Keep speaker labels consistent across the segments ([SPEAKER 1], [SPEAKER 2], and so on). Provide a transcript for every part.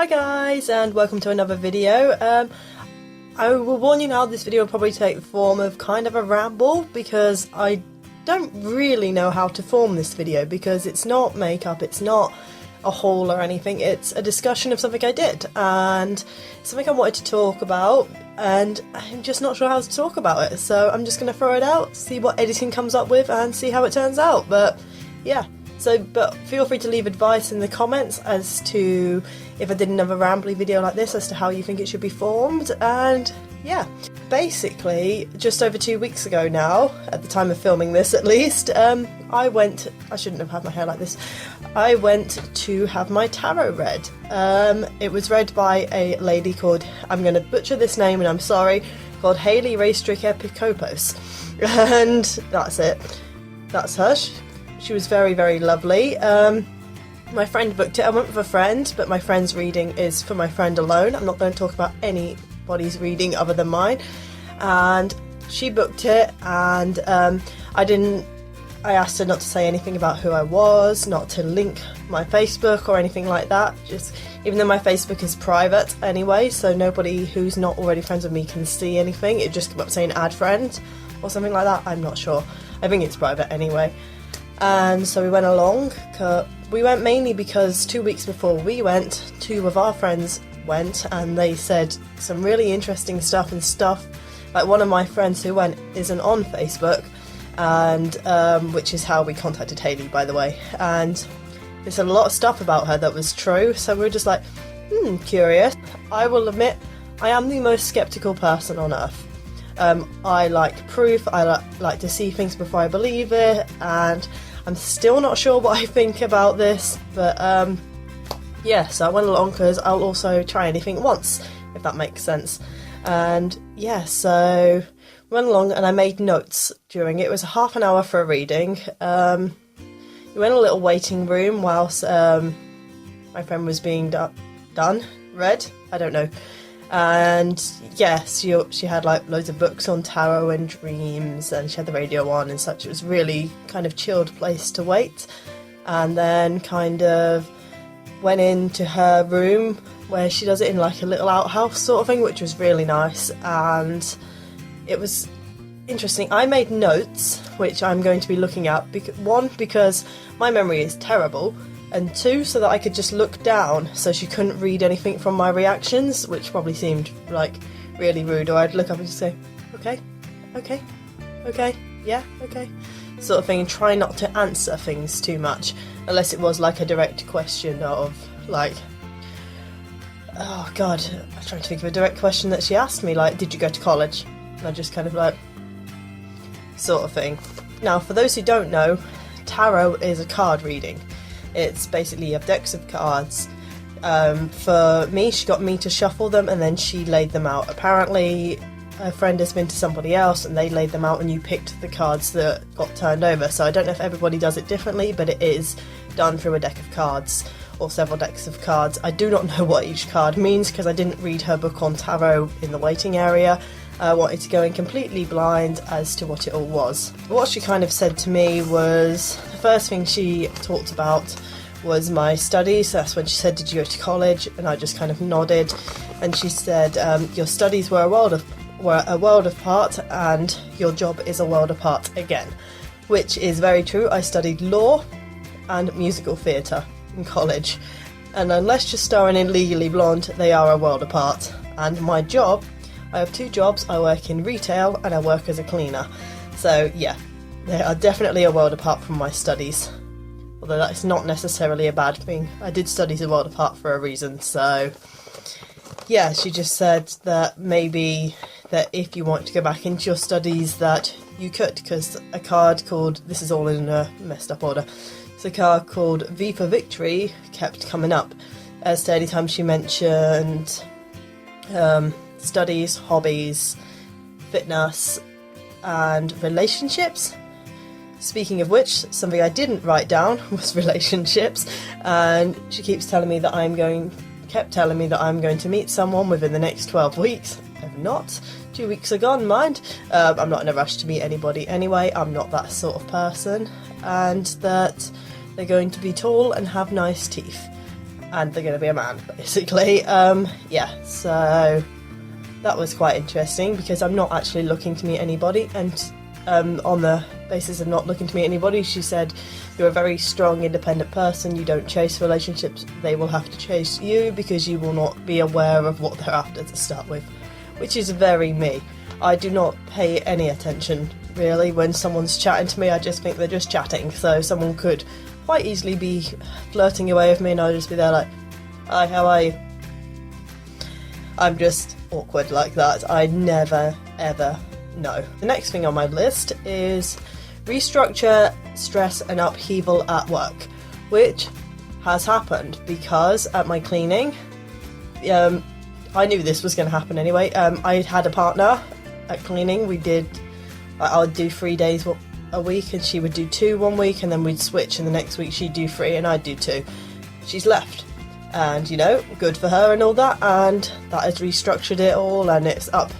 [SPEAKER 1] Hi guys, and welcome to another video. I will warn you now, this video will probably take the form of kind of a ramble because I don't really know how to form this video because it's not makeup, it's not a haul or anything, it's a discussion of something I did and something I wanted to talk about and I'm just not sure how to talk about it, so I'm just going to throw it out, see what editing comes up with and see how it turns out. But yeah. But feel free to leave advice in the comments as to if I did another rambly video like this as to how you think it should be formed. And yeah, basically just over 2 weeks ago now, at the time of filming this at least, I shouldn't have had my hair like this, I went to have my tarot read. It was read by a lady called, I'm going to butcher this name and I'm sorry, called Hayley Epikopos, and that's it, that's her. She was very, very lovely. My friend booked it. I went with a friend, but my friend's reading is for my friend alone. I'm not going to talk about anybody's reading other than mine. And she booked it, and I asked her not to say anything about who I was, not to link my Facebook or anything like that. Just even though my Facebook is private anyway, so nobody who's not already friends with me can see anything. It just came up saying add friend or something like that. I'm not sure. I think it's private anyway. And so we went along. We went mainly because 2 weeks before we went, two of our friends went and they said some really interesting stuff like one of my friends who went isn't on Facebook, and which is how we contacted Hayley, by the way, and they said a lot of stuff about her that was true, so we were just like, curious. I will admit I am the most skeptical person on earth. I like proof, I like to see things before I believe it, and I'm still not sure what I think about this, but yeah, so I went along because I'll also try anything once, if that makes sense. And yeah, so I went along and I made notes during it. It was half an hour for a reading. We went in a little waiting room whilst my friend was being read, I don't know. And yes, she had like loads of books on tarot and dreams, and she had the radio on and such. It was really kind of chilled place to wait. And then kind of went into her room where she does it in like a little outhouse sort of thing, which was really nice. And it was interesting. I made notes, which I'm going to be looking at. One, because my memory is terrible. And two, so that I could just look down so she couldn't read anything from my reactions, which probably seemed like really rude, or I'd look up and just say, okay, yeah, okay, sort of thing, and try not to answer things too much, unless it was like a direct question of like, oh god, I'm trying to think of a direct question that she asked me, like, did you go to college? And I just kind of like, sort of thing. Now, for those who don't know, tarot is a card reading. It's basically you have decks of cards. For me, she got me to shuffle them and then she laid them out. Apparently, a friend has been to somebody else and they laid them out and you picked the cards that got turned over. So I don't know if everybody does it differently, but it is done through a deck of cards or several decks of cards. I do not know what each card means because I didn't read her book on tarot in the waiting area. I wanted to go in completely blind as to what it all was. What she kind of said to me was, the first thing she talked about was my studies. So that's when she said, did you go to college? And I just kind of nodded. And she said, your studies were a world apart and your job is a world apart again. Which is very true. I studied law and musical theatre in college. And unless you're starring in Legally Blonde, they are a world apart. And my job, I have two jobs. I work in retail and I work as a cleaner. So yeah, they are definitely a world apart from my studies. Although that's not necessarily a bad thing. I did studies a world apart for a reason, so yeah, she just said that maybe that if you want to go back into your studies that you could, because a card called, this is all in a messed up order, it's a card called V for Victory kept coming up as to any time she mentioned studies, hobbies, fitness and relationships. Speaking of which, something I didn't write down was relationships, and she kept telling me that I'm going to meet someone within the next 12 weeks. I've not. 2 weeks are gone, mind. I'm not in a rush to meet anybody anyway, I'm not that sort of person, and that they're going to be tall and have nice teeth. and they're going to be a man, basically. Yeah, so that was quite interesting because I'm not actually looking to meet anybody, and on the basis of not looking to meet anybody, she said, you're a very strong, independent person, you don't chase relationships, they will have to chase you because you will not be aware of what they're after to start with, which is very me. I do not pay any attention, really, when someone's chatting to me. I just think they're just chatting, so someone could quite easily be flirting away with me and I'll just be there like, hi, how are you? I'm just awkward like that. I never, ever know. The next thing on my list is restructure, stress and upheaval at work, which has happened because at my cleaning, I knew this was going to happen anyway. I had a partner at cleaning. I would do 3 days a week and she would do 2 one week, and then we'd switch, and the next week she'd do 3 and I'd do 2. She's left, and you know, good for her and all that, and that has restructured it all, and it's up,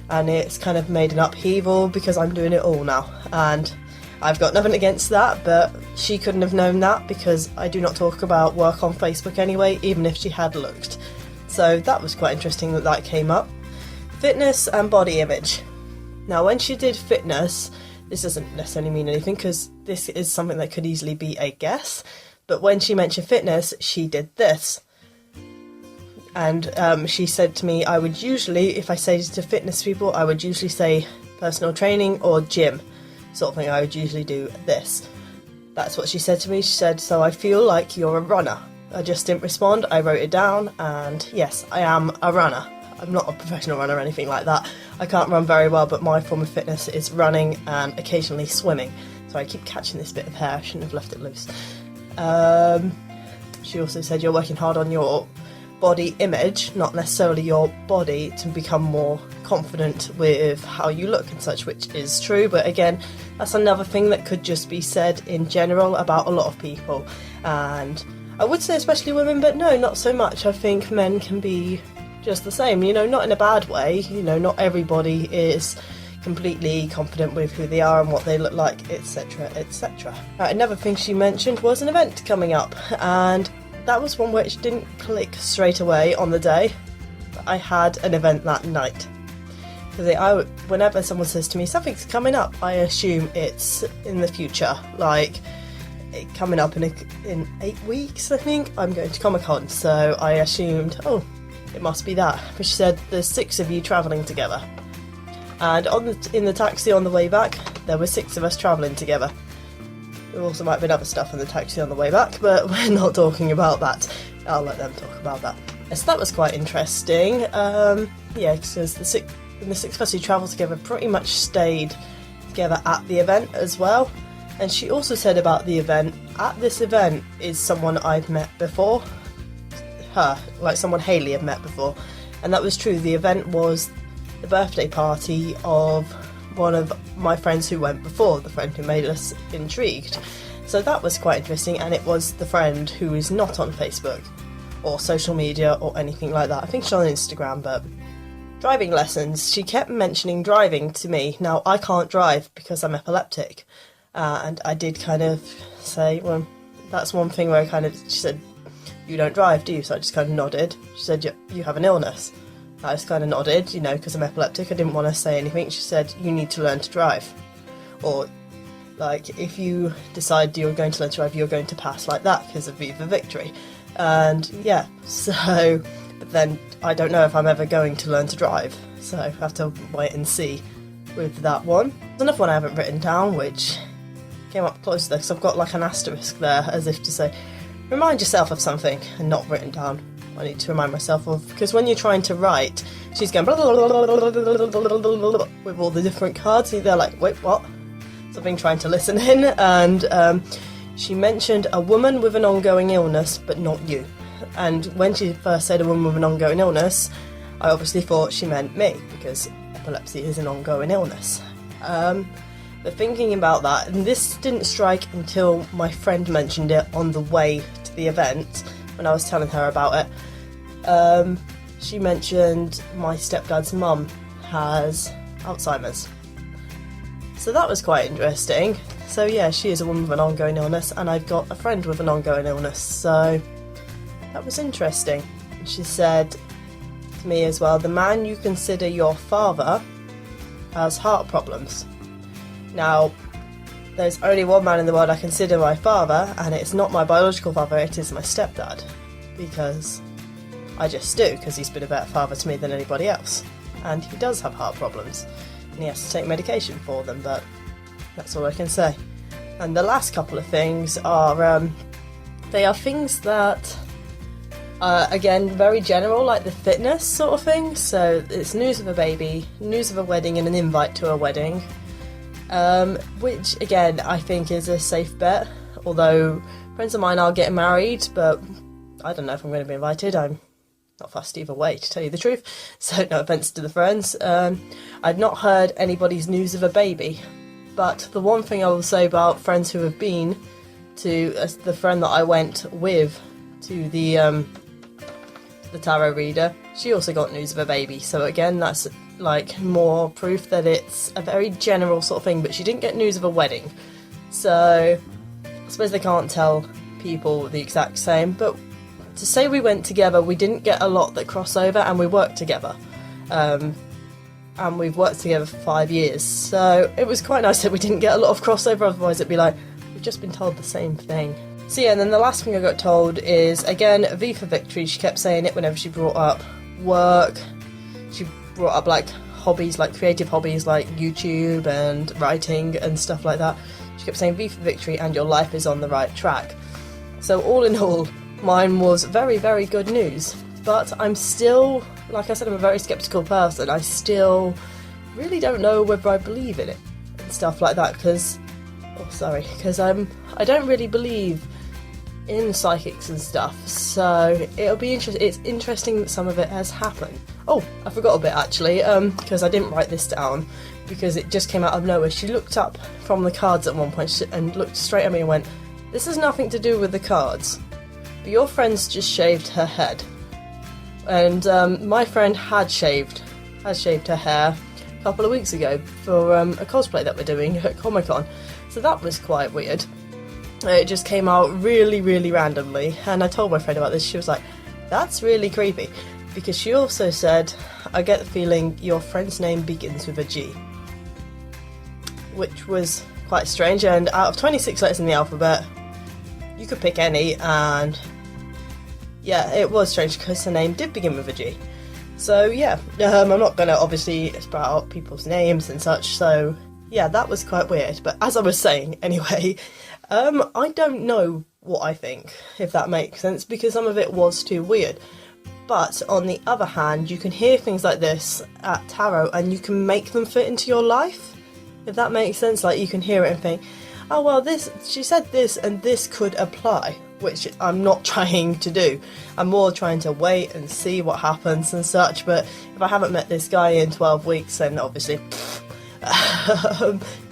[SPEAKER 1] and it's kind of made an upheaval because I'm doing it all now, and I've got nothing against that, but she couldn't have known that because I do not talk about work on Facebook anyway, even if she had looked. So that was quite interesting that came up. Fitness and body image. Now when she did fitness, this doesn't necessarily mean anything because this is something that could easily be a guess, but when she mentioned fitness, she did this. And she said to me, I would usually, if I say to fitness people, I would usually say personal training or gym, sort of thing. I would usually do this. That's what she said to me. She said, so I feel like you're a runner. I just didn't respond. I wrote it down, and yes, I am a runner. I'm not a professional runner or anything like that. I can't run very well, but my form of fitness is running and occasionally swimming. So I keep catching this bit of hair. I shouldn't have left it loose. She also said you're working hard on your body image, not necessarily your body, to become more confident with how you look and such, which is true, but again, that's another thing that could just be said in general about a lot of people, and I would say especially women, but no, not so much. I think men can be just the same, you know, not in a bad way, you know, not everybody is completely confident with who they are and what they look like, etc, etc. Another thing she mentioned was an event coming up, and that was one which didn't click straight away on the day, but I had an event that night. Because whenever someone says to me something's coming up, I assume it's in the future, like coming up in 8 weeks, I think, I'm going to Comic-Con, so I assumed, oh, it must be that. But she said there's 6 of you travelling together, and in the taxi on the way back there were 6 of us travelling together. There also might have been other stuff in the taxi on the way back, but we're not talking about that. I'll let them talk about that. So that was quite interesting. Yeah, because the 6 of us who travelled together pretty much stayed together at the event as well. And she also said about the event, at this event is someone I've met before. Like someone Hayley had met before. And that was true. The event was the birthday party of one of my friends who went before, the friend who made us intrigued. So that was quite interesting, and it was the friend who is not on Facebook or social media or anything like that. I think she's on Instagram, but driving lessons. She kept mentioning driving to me. Now, I can't drive because I'm epileptic, and I did kind of say, well, that's one thing where she said, you don't drive, do you? So I just kind of nodded. She said, you have an illness. I just kind of nodded, you know, because I'm epileptic. I didn't want to say anything. She said, you need to learn to drive. Or, like, if you decide you're going to learn to drive, you're going to pass like that because of Viva Victory. And, yeah, so, but then I don't know if I'm ever going to learn to drive. So I have to wait and see with that one. There's another one I haven't written down, which came up close there, because I've got, like, an asterisk there, as if to say, remind yourself of something, and not written down. I need to remind myself of, because when you're trying to write, she's going with all the different cards, and they're like, wait, what? So I've been trying to listen in, and she mentioned a woman with an ongoing illness, but not you. And when she first said a woman with an ongoing illness, I obviously thought she meant me, because epilepsy is an ongoing illness. But thinking about that, and this didn't strike until my friend mentioned it on the way to the event, when I was telling her about it. She mentioned my stepdad's mum has Alzheimer's. So that was quite interesting. So yeah, she is a woman with an ongoing illness, and I've got a friend with an ongoing illness. So that was interesting. She said to me as well, the man you consider your father has heart problems. Now, there's only one man in the world I consider my father, and it's not my biological father, it is my stepdad. Because I just do, because he's been a better father to me than anybody else. And he does have heart problems, and he has to take medication for them, but that's all I can say. And the last couple of things are, they are things that are, again, very general, like the fitness sort of thing. So it's news of a baby, news of a wedding, and an invite to a wedding. Which, again, I think is a safe bet. Although friends of mine are getting married, but I don't know if I'm going to be invited. I'm not fussed either way, to tell you the truth. So no offence to the friends. I'd not heard anybody's news of a baby. But the one thing I will say about friends who have been to the friend that I went with to the tarot reader, she also got news of a baby. So again, that's like more proof that it's a very general sort of thing, but she didn't get news of a wedding. So I suppose they can't tell people the exact same, but to say we went together, we didn't get a lot that cross over, and we worked together. And we've worked together for 5 years, so it was quite nice that we didn't get a lot of crossover, otherwise it'd be like, we've just been told the same thing. So yeah, and then the last thing I got told is, again, V for victory. She kept saying it whenever she brought up work. She brought up like hobbies, like creative hobbies like YouTube and writing and stuff like that. She kept saying V for victory and your life is on the right track. So all in all, mine was very, very good news. But I'm still, like I said, I'm a very sceptical person. I still really don't know whether I believe in it and stuff like that, because I don't really believe in psychics and stuff, so it'll be interesting. It's interesting that some of it has happened. Oh, I forgot a bit actually, because I didn't write this down, because it just came out of nowhere. She looked up from the cards at one point and looked straight at me and went, "This has nothing to do with the cards, but your friend's just shaved her head." And my friend had shaved her hair a couple of weeks ago for a cosplay that we're doing at Comic-Con, so that was quite weird. It just came out really, really randomly, and I told my friend about this. She was like, "That's really creepy," because she also said, "I get the feeling your friend's name begins with a G," which was quite strange. And out of 26 letters in the alphabet, you could pick any, and yeah, it was strange because her name did begin with a G. So yeah, I'm not going to obviously sprout out people's names and such, so yeah, that was quite weird. But as I was saying, anyway, I don't know what I think, if that makes sense, because some of it was too weird. But on the other hand, you can hear things like this at tarot and you can make them fit into your life, if that makes sense. Like, you can hear it and think, oh well, this, she said this and this could apply, which I'm not trying to do. I'm more trying to wait and see what happens and such. But if I haven't met this guy in 12 weeks, then obviously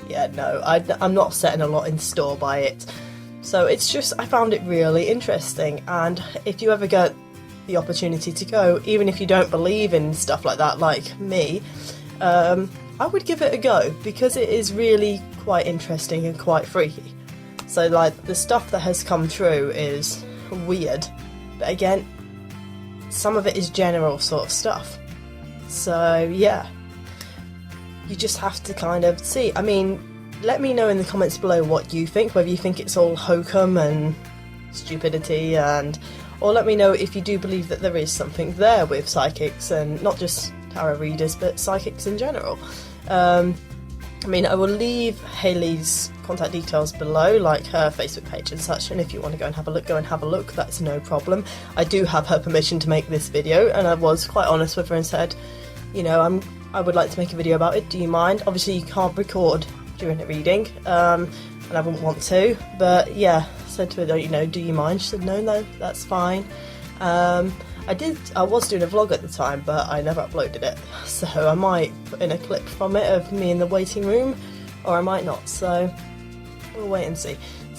[SPEAKER 1] yeah, no, I'm not setting a lot in store by it. So it's just, I found it really interesting, and if you ever get the opportunity to go, even if you don't believe in stuff like that, like me, I would give it a go, because it is really quite interesting and quite freaky. So like, the stuff that has come through is weird, but again, some of it is general sort of stuff. So yeah, you just have to kind of see. I mean, let me know in the comments below what you think, whether you think it's all hokum and stupidity, or let me know if you do believe that there is something there with psychics, and not just tarot readers, but psychics in general. I mean, I will leave Hayley's contact details below, like her Facebook page and such, and if you want to go and have a look, that's no problem. I do have her permission to make this video, and I was quite honest with her and said, you know, I would like to make a video about it, do you mind? Obviously you can't record during a reading, and I wouldn't want to, but yeah, said to her, you know, do you mind? She said, no, that's fine. I was doing a vlog at the time, but I never uploaded it, so I might put in a clip from it of me in the waiting room, or I might not, so we'll wait and see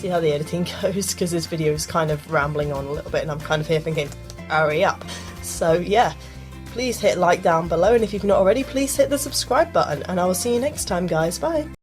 [SPEAKER 1] how the editing goes, because this video is kind of rambling on a little bit and I'm kind of here thinking, hurry up. So yeah, please hit like down below, and if you've not already, please hit the subscribe button, and I will see you next time, guys. Bye!